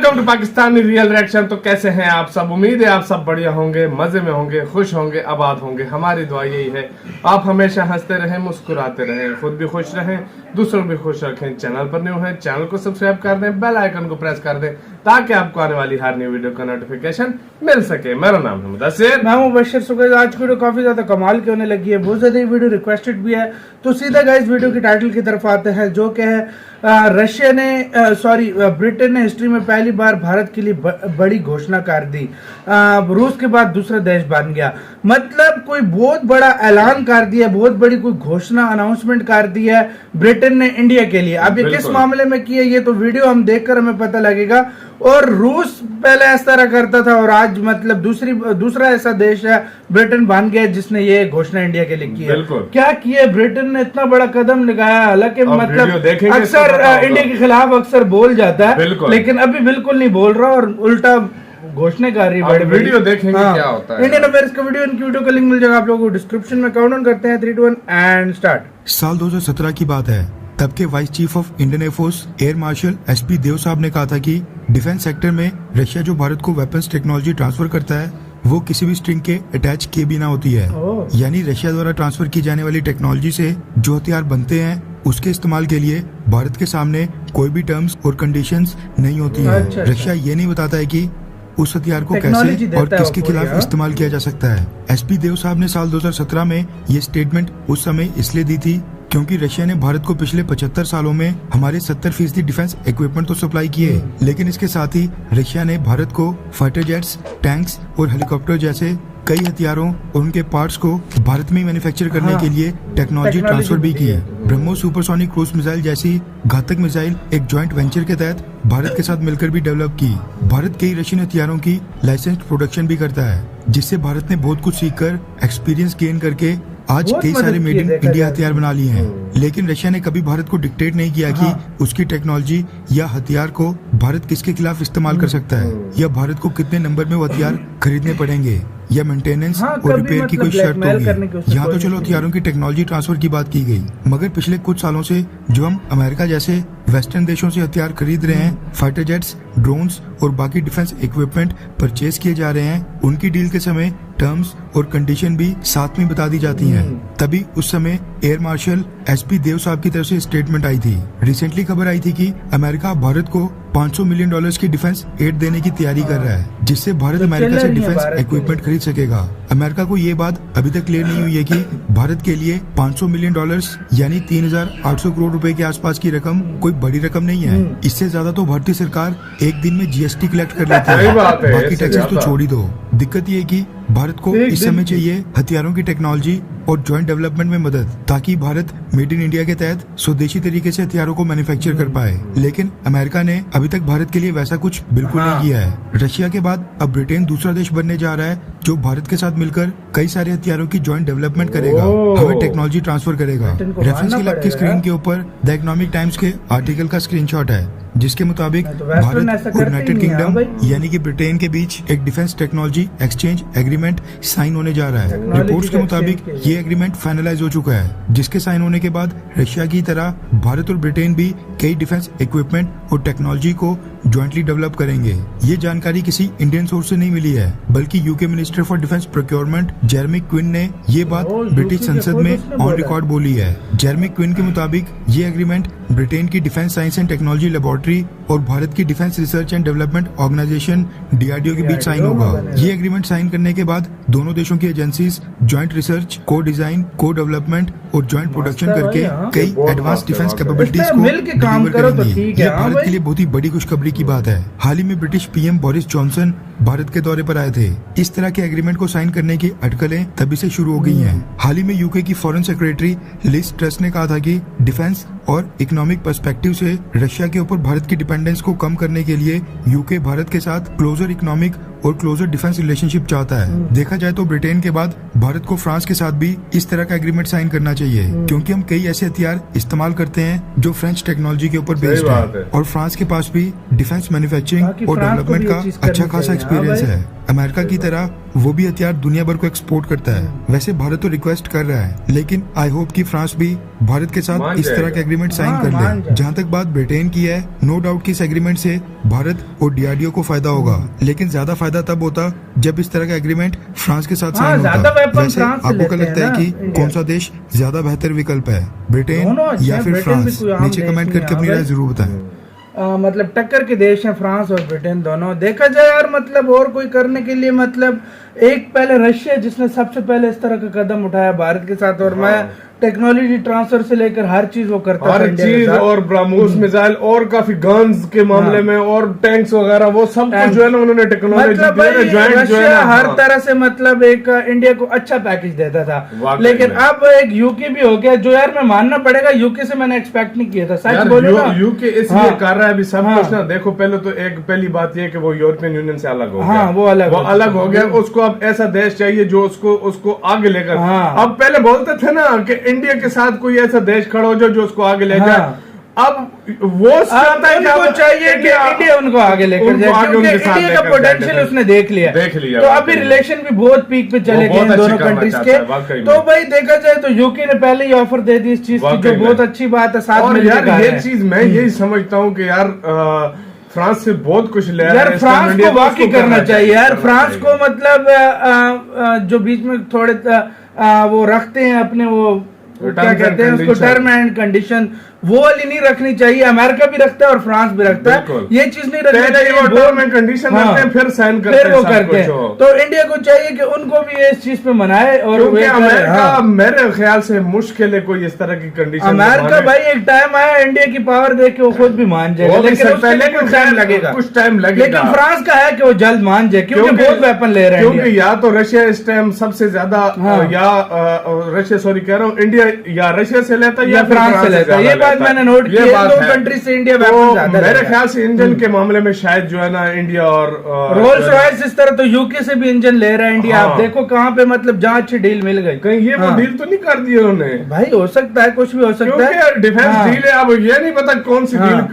Welcome to Pakistani real reaction. तो कैसे हैं आप सब? उम्मीद है आप सब बढ़िया होंगे, मजे में होंगे, खुश होंगे, आबाद होंगे। हमारी दुआ यही है आप हमेशा हंसते रहें, मुस्कुराते रहें, खुद भी खुश रहें, दूसरों को भी खुश रखें। चैनल पर न्यू है, चैनल को सब्सक्राइब कर दें, बेल आइकन को प्रेस कर दें ताकि आपको आने वाली हर न्यू वीडियो का नोटिफिकेशन मिल सके। मेरा नाम है मुदस्सिर, मैं हूं बशर। सुबह आज की वीडियो काफी ज्यादा कमाल की होने लगी है, बहुत ज्यादा वीडियो रिक्वेस्टेड भी है। तो सीधा गाइस वीडियो की टाइटल की तरफ आते हैं, जो कि है ब्रिटेन ने हिस्ट्री में पहली बार भारत के लिए बड़ी घोषणा कर दी। रूस के बाद दूसरा देश बन गया। मतलब कोई बहुत बड़ा ऐलान कर दिया, बहुत बड़ी कोई घोषणा अनाउंसमेंट कर दी है ब्रिटेन ने इंडिया के लिए। अब ये किस मामले में की है, ये तो वीडियो हम देखकर हमें पता लगेगा। और रूस पहले इस तरह करता था और आज मतलब दूसरा ऐसा देश है ब्रिटेन बन गया जिसने ये घोषणा इंडिया के लिए की है। क्या किया ब्रिटेन ने, इतना बड़ा कदम लगाया। हालांकि मतलब अक्सर इंडिया के खिलाफ अक्सर बोल जाता है, लेकिन अभी बिल्कुल नहीं बोल रहा और उल्टा घोषणा कर रही है। वीडियो देखेंगे क्या होता है। इंडियन अफेयर्स का वीडियो, इनकी वीडियो का लिंक मिल जाएगा आप लोगों को डिस्क्रिप्शन में। काउंटडाउन करते हैं 3, 2, 1 एंड स्टार्ट। साल 2017 की बात है। तब के vice chief of Indian air force air marshal SP Dev साहब ने कहा था कि डिफेंस सेक्टर में रशिया जो भारत को वेपन्स टेक्नोलॉजी ट्रांसफर करता है वो किसी भी स्ट्रिंग के अटैच किए बिना होती है। यानी रशिया द्वारा ट्रांसफर की जाने वाली टेक्नोलॉजी से जो हथियार बनते हैं उसके इस्तेमाल के लिए भारत के सामने कोई भी टर्म्स और कंडीशंस नहीं होती है। रशिया ये नहीं बताता है कि उस हथियार को कैसे और किसके खिलाफ इस्तेमाल किया जा सकता है। एसपी देव साहब ने साल 2017 में ये स्टेटमेंट उस समय इसलिए दी थी क्योंकि रशिया ने भारत को पिछले 75 सालों में हमारे 70% डिफेंस इक्विपमेंट तो सप्लाई किए, लेकिन इसके साथ ही रशिया ने भारत को फाइटर जेट्स, टैंक्स और हेलीकॉप्टर जैसे कई हथियारों और उनके पार्ट्स को भारत में मैन्युफैक्चर करने के लिए टेक्नोलॉजी ट्रांसफर भी की। ब्रह्मोस सुपरसोनिक क्रूज मिसाइल जैसी घातक मिसाइल एक जॉइंट वेंचर के तहत भारत के साथ मिलकर भी डेवलप की। भारत कई रशियन हथियारों की लाइसेंस्ड प्रोडक्शन भी करता है, जिससे भारत ने बहुत कुछ सीखकर एक्सपीरियंस गेन करके आज कई सारे मेड इन इंडिया हथियार बना लिए हैं। लेकिन रशिया ने कभी भारत को डिक्टेट नहीं किया कि उसकी टेक्नोलॉजी या हथियार को भारत किसके खिलाफ इस्तेमाल कर सकता है, या भारत को कितने नंबर में वो हथियार खरीदने पड़ेंगे, या मेंटेनेंस और रिपेयर की कोई शर्त होगी। यहाँ तो चलो हथियारों की टेक्नोलॉजी ट्रांसफर की बात की गई, मगर पिछले कुछ सालों से जो हम अमेरिका जैसे वेस्टर्न देशों से हथियार खरीद रहे हैं, फाइटर जेट्स, ड्रोन्स और बाकी डिफेंस इक्विपमेंट परचेज किए जा रहे हैं, उनकी डील के समय टर्म्स और कंडीशन भी साथ में बता दी जाती हैं। तभी उस समय एयर मार्शल एसपी देव साहब की तरफ से स्टेटमेंट आई थी। रिसेंटली खबर आई थी कि अमेरिका भारत को $500 मिलियन की डिफेंस एड देने की तैयारी कर रहा है, जिससे भारत अमेरिका से डिफेंस इक्विपमेंट खरीद सकेगा। अमेरिका को ये बात अभी तक क्लियर नहीं हुई है कि भारत के लिए $500 मिलियन यानी 3,800 करोड़ रुपए के आसपास की रकम कोई बड़ी रकम नहीं है। इससे ज्यादा तो भारतीय सरकार एक दिन में जीएसटी कलेक्ट कर लेती है, बाकी टैक्सेस तो छोड़ ही दो। दिक्कत ये है कि भारत को इस समय चाहिए हथियारों की टेक्नोलॉजी और जॉइंट डेवलपमेंट में मदद, ताकि भारत मेड इन इंडिया के तहत स्वदेशी तरीके से हथियारों को मैन्युफैक्चर कर पाए। लेकिन अमेरिका ने अभी तक भारत के लिए वैसा कुछ बिल्कुल नहीं किया है। रशिया के बाद अब ब्रिटेन दूसरा देश बनने जा रहा है जो भारत के साथ मिलकर कई सारे हथियारों की जॉइंट डेवलपमेंट करेगा, हमें टेक्नोलॉजी ट्रांसफर करेगा। रेफरेंस के लिए आपकी स्क्रीन के ऊपर द इकोनॉमिक टाइम्स के आर्टिकल का स्क्रीनशॉट है, जिसके मुताबिक भारत और यूनाइटेड किंगडम यानी कि ब्रिटेन के बीच एक defence technology exchange agreement sign होने जा रहा है। रिपोर्ट्स के मुताबिक ये एग्रीमेंट फाइनलाइज हो चुका है, जिसके साइन होने के बाद रशिया की तरह भारत और ब्रिटेन भी कई डिफेंस इक्विपमेंट और टेक्नोलॉजी को ज्वाइंटली डेवलप करेंगे। ये जानकारी किसी इंडियन सोर्स से नहीं मिली है, बल्कि UK minister for defence procurement Jeremy Quin ने ये बात ब्रिटिश संसद में ऑन रिकॉर्ड बोली है। जेरेमी क्विन के मुताबिक ये एग्रीमेंट ब्रिटेन की defence science and technology laboratory और भारत की defence research and development organisation DRDO के बीच साइन होगा। ये एग्रीमेंट साइन करने के बाद दोनों देशों की एजेंसीज ज्वाइंट रिसर्च, को डिजाइन, को डेवलपमेंट और ज्वाइंट प्रोडक्शन करके कई एडवांस डिफेंस कैपेबिलिटीज को डिलीवर करेंगी। ये भारत के लिए बहुत ही बड़ी खुशखबरी की बात है। हाल ही में British PM Boris Johnson Bharat के दौरे पर आए थे। इस तरह के एग्रीमेंट को साइन करने की अटकलें तभी से शुरू हो गई हैं। हाल ही में यूके की फॉरेन सेक्रेटरी लिज ट्रस ने कहा था कि डिफेंस और इकोनॉमिक पर्सपेक्टिव से रशिया के ऊपर भारत की डिपेंडेंस को कम करने के लिए यूके भारत के साथ क्लोजर इकोनॉमिक और क्लोजर डिफेंस रिलेशनशिप चाहता है। देखा जाए तो ब्रिटेन के बाद भारत को फ्रांस के साथ भी इस तरह का एग्रीमेंट साइन करना चाहिए, क्योंकि हम कई ऐसे हथियार इस्तेमाल करते हैं जो फ्रेंच टेक्नोलॉजी के ऊपर बेस्ड है और फ्रांस के पास भी डिफेंस मैन्युफैक्चरिंग और डेवलपमेंट का अच्छा खासा एक्सपीरियंस है। अमेरिका की तरह वो भी हथियार दुनिया भर को एक्सपोर्ट करता है। वैसे भारत तो रिक्वेस्ट कर रहा है, लेकिन आई होप कि फ्रांस भी भारत के साथ इस तरह के एग्रीमेंट साइन हाँ, कर मान ले। जाए। जहाँ तक बात ब्रिटेन की है, नो डाउट कि इस एग्रीमेंट से भारत और डीआरडीओ को फायदा होगा, लेकिन ज्यादा फायदा तब होता जब इस तरह का एग्रीमेंट फ्रांस के साथ हाँ, साइन ज्यादा होता। weapon वैसे फ्रांस से आपको क्या लेते लगता हैं है कि ना, इंडिया। कौन सा देश ज्यादा बेहतर विकल्प है, ब्रिटेन दोनों अच्छे या हैं, फिर ब्रिटेन भी फ्रांस? कोई आम नीचे देश कमेंट नहीं करके है, अपनी भाई। राय जरूर बताएं। मतलब टक्कर के देश हैं फ्रांस और ब्रिटेन दोनों। देखा जाए यार, मतलब और कोई करने के लिए, मतलब एक पहले रशिया जिसने सबसे पहले इस तरह का कदम उठाया भारत के साथ, और मैं टेक्नोलॉजी ट्रांसफर से लेकर हर चीज वो करता था हर इंडिया के चीज, साथ। और ब्रह्मोस मिसाइल और काफी गन्स के मामले में और टैंक्स वगैरह वो सब कुछ जो है ना उन्होंने टेक्नोलॉजी मतलब भाई ज्वाइंट जो है रशिया ना, हर हाँ। तरह से मतलब एक इंडिया को अच्छा पैकेज देता था, वाकई लेकिन में। अब एक यूके भी हो गया, जो यार मैं मानना पड़ेगा यूके से मैंने एक्सपेक्ट नहीं किया था, सच यार बोलो ना। यूके इसलिए हाँ, कर रहा है अभी सब हाँ। कुछ ना। देखो पहले तो एक पहली बात ये कि वो यूरोपियन यूनियन से अलग हो गया। हाँ, वो अलग हो गया। उसको अब ऐसा देश चाहिए जो उसको आगे लेकर। हाँ। अब पहले बोलते थे ना कि इंडिया के साथ कोई ऐसा देश खड़ा हो जो उसको आगे ले जाए। हाँ। अब वो चाहता है कि उनको अब चाहिए कि इंडिया उनको आगे लेकर उनको जाए, आगे क्योंकि उनके साथ इंडिया का लेकर पोटेंशियल जाए। उसने देख लिया। तो अभी वाकई में। रिलेशन भी बहुत पीक पे चले वो गए बहुत इन दोनों अच्छी करना कंट्रीज चाहता के। है, वाकई में। तो भाई देखा जाए तो यूके ने पहले ही ऑफर दे दी इस चीज की, वाकई जो में। बहुत अच्छी बात है। साथ और मिलकर यार खा रहे ये हैं। चीज मैं यही समझता हूँ कि यार फ्रांस से बहुत कुछ ले रहा है यार इस टाइम फ्रांस इंडिया को वाकई उसको करना चाहिए यार। करना फ्रांस चाहिए। को मतलब जो बीच में थोड़े वो रखते हैं अपने वो क्या Terms and कहते हैं उसको, condition। टर्म एंड कंडीशन, वो वाली नहीं रखनी चाहिए। अमेरिका भी रखता है और फ्रांस भी रखता है, बिल्कुल। ये चीज नहीं रखनी पहले चाहिए। वो वो- टर्म एंड कंडीशन हाँ। रखते हैं, फिर साइन करते फिर हैं वो सब करते कुछ हैं। हो। तो इंडिया को चाहिए कि उनको भी इस चीज पे मनाए और क्योंकि वे करें। अमेरिका हाँ। मेरे ख्याल से मुश्किल है कोई इस तरह की कंडीशन। अमेरिका भाई एक टाइम आया इंडिया की पावर देख के वो खुद भी मान जाएगा, वो भी लेकिन सर उसके पहले लिए कुछ टाइम लगेगा। कुछ टाइम लगेगा। लेकिन फ्रांस का है कि वो जल्द मान जाए, क्योंकि बहुत वेपन ले रहे हैं क्योंकि इंडिया। या तो रशिया इस टाइम सबसे ज्यादा हाँ। या रशिया सॉरी कह रहा हूँ, इंडिया या रशिया से लेता है या फिर फ्रांस से लेता है। ये ज्यादा बात लेता है। मैंने नोट की ये है, बात दो है। कंट्री से इंडिया तो वेपन ज्यादा मेरे लेगा। ख्याल से इंजन के मामले में शायद जो है ना इंडिया और रोल्स रॉयस इस तरह तो यूके से भी इंजन ले रहा है इंडिया। हाँ। आप देखो कहाँ पे मतलब जहाँ अच्छी डील मिल गई। कहीं ये वो हाँ। डील तो नहीं कर दी उन्होंने, भाई हो सकता है, कुछ भी हो सकता है। क्योंकि डिफेंस हाँ। डील है। अब ये नहीं पता कौन सी हाँ। डील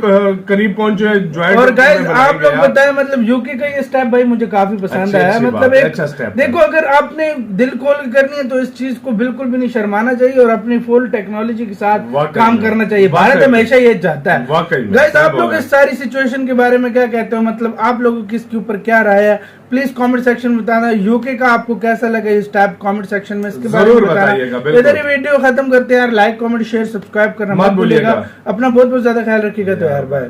करीब पहुंचे है ज्वाइंट। और गाइस आप लोग बताएं, मतलब यूके का ये स्टेप भाई मुझे काफी पसंद अच्छी- आया। अच्छी मतलब बात है, एक अच्छा step है। देखो, अगर आपने दिल खोल के करनी है तो इस चीज को बिल्कुल भी नहीं शर्माना चाहिए और अपनी फुल टेक्नोलॉजी के साथ वाकई काम में। करना चाहिए। वाकई भारत में। हमेशा ये चाहता है। वाकई में। गाइस सही आप बोल लोग रहे इस सारी सिचुएशन के बारे में क्या कहते हो? मतलब आप लोगों की इसके ऊपर क्या राय है? प्लीज कमेंट सेक्शन में बताना। यूके का आपको कैसा लगा ये स्टेप? कमेंट सेक्शन में इसके बारे में जरूर बताइएगा, बिल्कुल। इधर ही वीडियो खत्म करते हैं यार। लाइक कमेंट शेयर सब्सक्राइब करना मत भूलिएगा। अपना बहुत बहुत ज्यादा ख्याल रखिएगा। तो यार बाय।